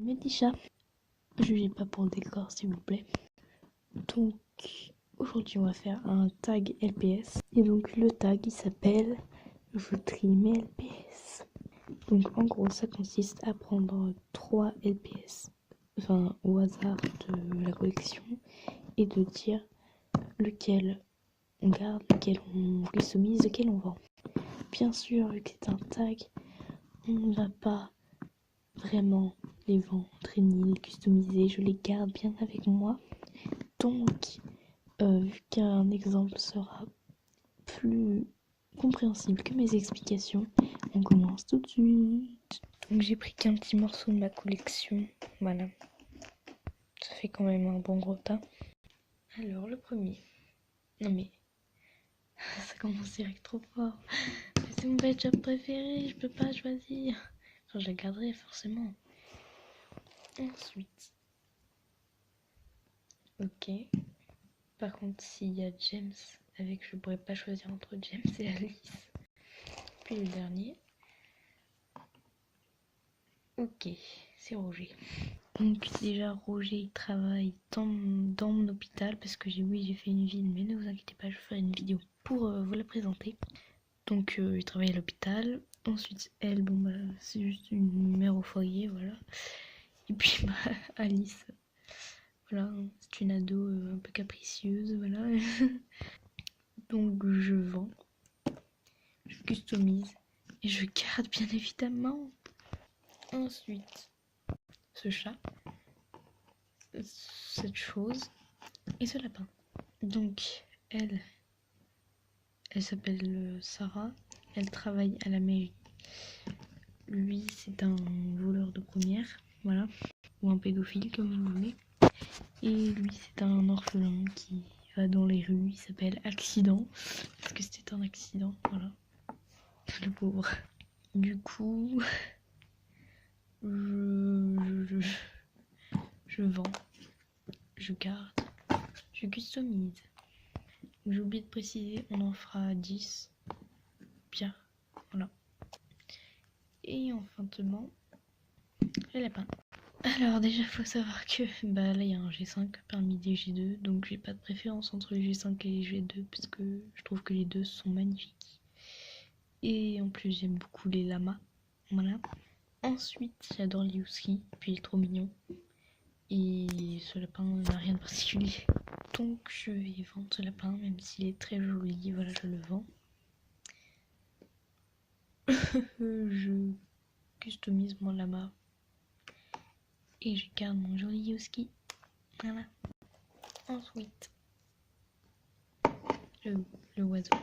Mes petits chats, jugez pas pour le décor s'il vous plaît. Donc aujourd'hui on va faire un tag LPS. Et donc le tag il s'appelle je trie mes LPS. Donc en gros ça consiste à prendre 3 LPS, enfin au hasard de la collection, et de dire lequel on garde, lequel on customise, lequel on vend. Bien sûr, vu que c'est un tag, on ne va pas vraiment les vendre ni les customiser, je les garde bien avec moi. Donc, vu qu'un exemple sera plus compréhensible que mes explications, on commence tout de suite. Donc j'ai pris qu'un petit morceau de ma collection, voilà. Ça fait quand même un bon gros tas. Alors le premier, non mais ça commence direct trop fort. C'est mon pet shop préféré, je peux pas choisir. Enfin, je la garderai forcément. Ensuite, ok. Par contre, s'il y a James avec, je pourrais pas choisir entre James et Alice. Puis le dernier. Ok, c'est Roger. Donc déjà Roger il travaille dans mon hôpital parce que j'ai fait une ville, mais ne vous inquiétez pas, je ferai une vidéo pour vous la présenter. Donc il travaille à l'hôpital. Ensuite elle, bon bah c'est juste une mère au foyer, voilà. Et puis bah Alice, voilà, c'est une ado un peu capricieuse, voilà. Donc je vends, je customise et je garde bien évidemment. Ensuite ce chat, cette chose et ce lapin. Donc elle s'appelle Sarah, elle travaille à la mairie. Lui c'est un voleur de première, voilà, ou un pédophile comme vous voulez. Et lui c'est un orphelin qui va dans les rues, il s'appelle Accident, parce que c'était un accident, voilà, le pauvre. Du coup, je vends, je garde, je customise. J'ai oublié de préciser, on en fera 10 bien, voilà. Et enfin le lapin. Alors déjà faut savoir que bah là il y a un G5 parmi des G2, donc j'ai pas de préférence entre les G5 et les G2 parce que je trouve que les deux sont magnifiques. Et en plus j'aime beaucoup les lamas, voilà. Ensuite j'adore Liuski, puis il est trop mignon. Et ce lapin n'a rien de particulier. Donc je vais vendre ce lapin, même s'il est très joli, voilà je le vends. Je customise mon lama. Et je garde mon joli Yoski. Voilà. Ensuite, le oiseau.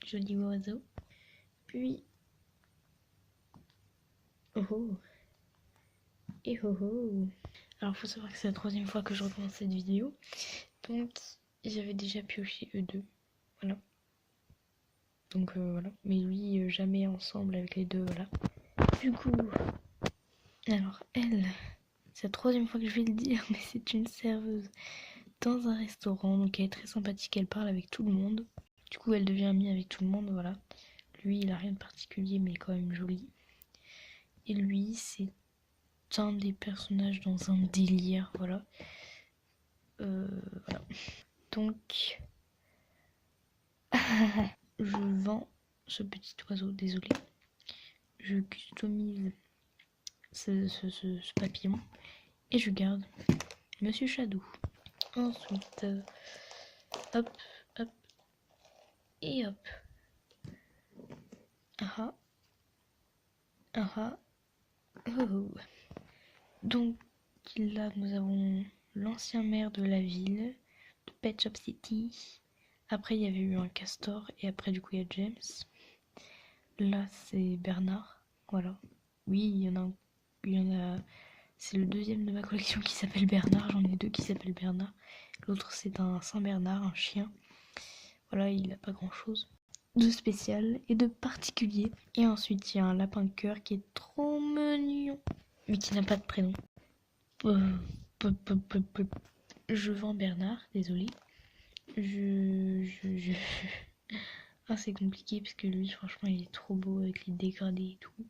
Joli oiseau. Puis... Oh oh. Et oh oh. Alors faut savoir que c'est la 3e fois que je recommence cette vidéo. Donc j'avais déjà pioché eux2. Voilà. Donc voilà. Mais lui jamais ensemble avec les deux, voilà. Du coup... Alors elle... C'est la 3e fois que je vais le dire, mais c'est une serveuse dans un restaurant. Donc elle est très sympathique, elle parle avec tout le monde. Du coup elle devient amie avec tout le monde, voilà. Lui il a rien de particulier mais quand même joli. Et lui c'est un des personnages dans un délire, voilà. Voilà. Donc je vends ce petit oiseau, désolé. Je customise ce papillon et je garde Monsieur Shadow. Ensuite, hop, hop et hop. Ah ah, oh, oh. Donc là nous avons l'ancien maire de la ville, de Pet Shop City. Après il y avait eu un castor et après du coup il y a James. Là c'est Bernard, voilà. Oui il y en a, c'est le 2e de ma collection qui s'appelle Bernard, j'en ai 2 qui s'appellent Bernard. L'autre c'est un Saint-Bernard, un chien. Voilà, il n'a pas grand chose de spécial et de particulier. Et ensuite il y a un lapin de cœur qui est trop mignon mais qui n'a pas de prénom. Je vends Bernard, désolé. Ah c'est compliqué parce que lui franchement il est trop beau avec les dégradés et tout.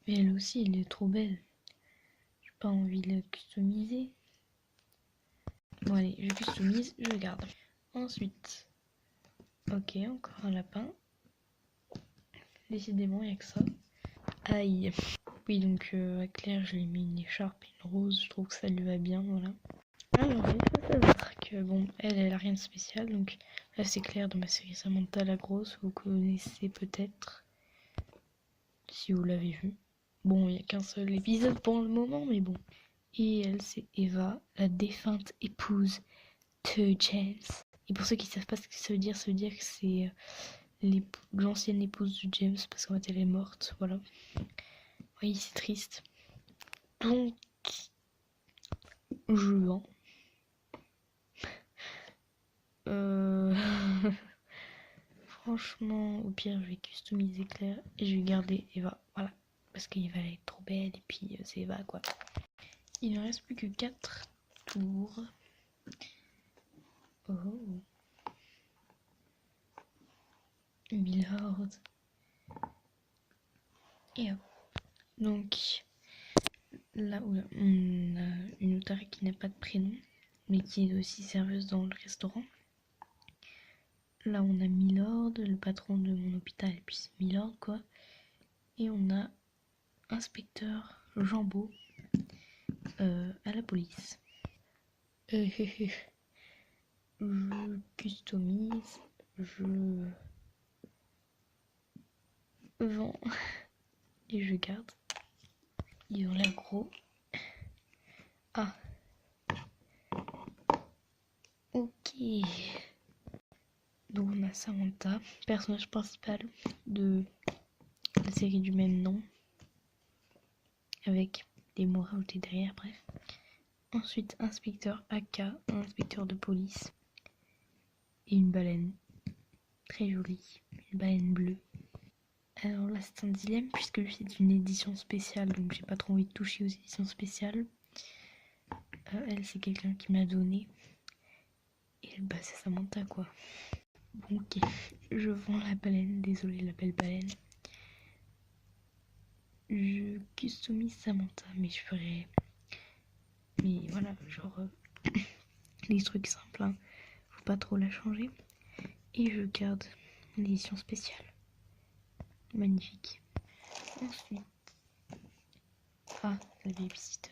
Mais elle aussi elle est trop belle. pas envie de le customiser. Bon allez, je customise, je garde. Ensuite, ok, encore un lapin. Décidément, il n'y a que ça. Aïe. Oui, donc à Claire, je lui ai mis une écharpe et une rose. Je trouve que ça lui va bien, voilà. Alors, face à Zatrac, bon, elle a rien de spécial. Donc là, c'est Claire de ma série Samantha la grosse. Vous connaissez peut-être, si vous l'avez vu. Bon, il n'y a qu'un seul épisode pour le moment, mais bon. Et elle, c'est Eva, la défunte épouse de James. Et pour ceux qui ne savent pas ce que ça veut dire que c'est l'ancienne épouse de James, parce qu'en fait, elle est morte, voilà. Oui, c'est triste. Donc, je vends. Franchement, au pire, je vais customiser Claire et je vais garder Eva. Voilà. Parce qu'Eva, elle est trop belle et puis c'est Eva, quoi. Il ne reste plus que 4 tours. Oh. Milord. Et hop. Donc, là où on a une otarie qui n'a pas de prénom, mais qui est aussi serveuse dans le restaurant. Là, on a Milord, le patron de mon hôpital, et puis c'est Milord, quoi. Et on a inspecteur Jambeau à la police. Je customise, je vends et je garde. Ils ont l'air gros. Ah. Ok. Donc on a Samantha, personnage principal de la série du même nom. Avec des mots rajoutés derrière, bref. Ensuite, inspecteur AK, un inspecteur de police. Et une baleine. Très jolie. Une baleine bleue. Alors là, c'est un dilemme puisque lui, c'est une édition spéciale. Donc j'ai pas trop envie de toucher aux éditions spéciales. Elle, c'est quelqu'un qui m'a donné. Et bah, c'est Samantha, quoi. Bon, ok. Je vends la baleine. Désolée, la belle baleine. Je customise Samantha, mais je ferai... Mais voilà, genre... les trucs simples, hein. Faut pas trop la changer. Et je garde l'édition spéciale. Magnifique. Ensuite... Ah, la babysitter.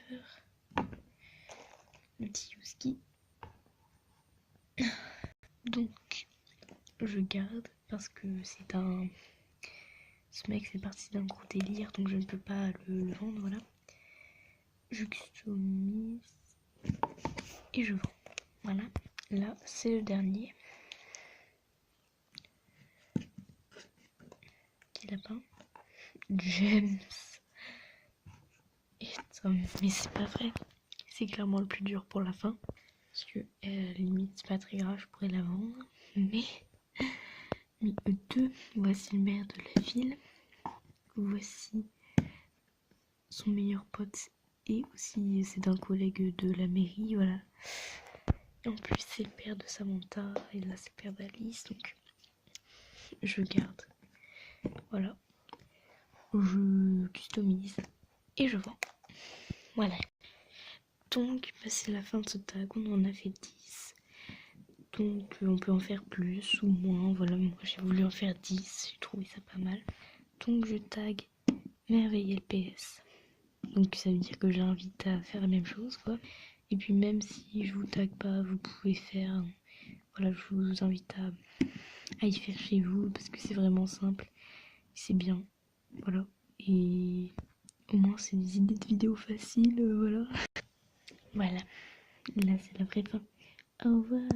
Le petit Yuski. Donc, je garde parce que c'est un... Ce mec fait partie d'un gros délire, donc je ne peux pas le vendre, voilà. Je customise et je vends. Voilà. Là, c'est le dernier. Petit lapin. James. Et mais c'est pas vrai. C'est clairement le plus dur pour la fin. Parce que, limite, c'est pas très grave, je pourrais la vendre. Mais eux deux, voici le maire de la ville. Voici son meilleur pote. Et aussi, c'est un collègue de la mairie, voilà. Et en plus, c'est le père de Samantha. Et là, c'est le père d'Alice. Donc, je garde. Voilà. Je customise. Et je vends. Voilà. Donc, bah, c'est la fin de ce tag. On en a fait 10. Donc, on peut en faire plus ou moins. Voilà, moi, j'ai voulu en faire 10. J'ai trouvé ça pas mal. Donc, je tag Merveille LPS. Donc, ça veut dire que j'invite à faire la même chose, quoi. Et puis, même si je vous tag pas, vous pouvez faire... Voilà, je vous invite à y faire chez vous parce que c'est vraiment simple. C'est bien. Voilà. Et au moins, c'est des idées de vidéos faciles, voilà. Voilà. Là, c'est la vraie fin. Au revoir.